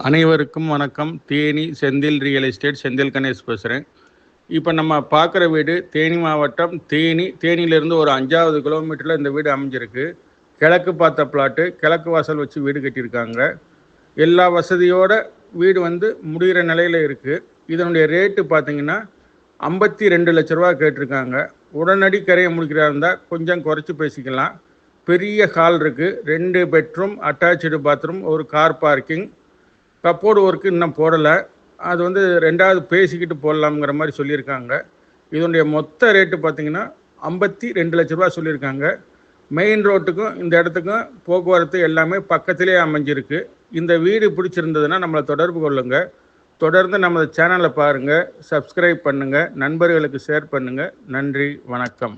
அனைவருக்கும் வணக்கம். Theni Senthil real estate Senthil Ganesh பேசுகிறேன். இப்போ நம்ம பார்க்குற வீடு தேனி மாவட்டம் தேனியிலேருந்து ஒரு 5வது கிலோமீட்டரில் இந்த வீடு அமைஞ்சிருக்கு. கிழக்கு பார்த்த பிளாட்டு, கிழக்கு வாசல் வச்சு வீடு கட்டியிருக்காங்க. எல்லா வசதியோட வீடு முடிகிற நிலையில் இருக்குது. இதனுடைய ரேட்டு பார்த்திங்கன்னா 52 லட்ச ரூபா கேட்டிருக்காங்க. உடனடி கரையை முடிக்கிறா இருந்தால் கொஞ்சம் குறைச்சி பேசிக்கலாம். பெரிய ஹால் இருக்குது, 2 பெட்ரூம், அட்டாச்சு பாத்ரூம், ஒரு கார் பார்க்கிங். கப்போர்டு ஒர்க்கு இன்னும் போடலை. அது 2வது பேசிக்கிட்டு போடலாம்ங்கிற மாதிரி சொல்லியிருக்காங்க. இதனுடைய மொத்த ரேட்டு பார்த்திங்கன்னா 52 லட்ச ரூபா சொல்லியிருக்காங்க. மெயின் ரோட்டுக்கும் இந்த இடத்துக்கும் போக்குவரத்து எல்லாமே பக்கத்திலே அமைஞ்சிருக்கு. இந்த வீடு பிடிச்சிருந்ததுன்னா நம்மளை தொடர்பு கொள்ளுங்கள். தொடர்ந்து நமது சேனலை பாருங்கள், சப்ஸ்கிரைப் பண்ணுங்கள், நண்பர்களுக்கு ஷேர் பண்ணுங்கள். நன்றி, வணக்கம்.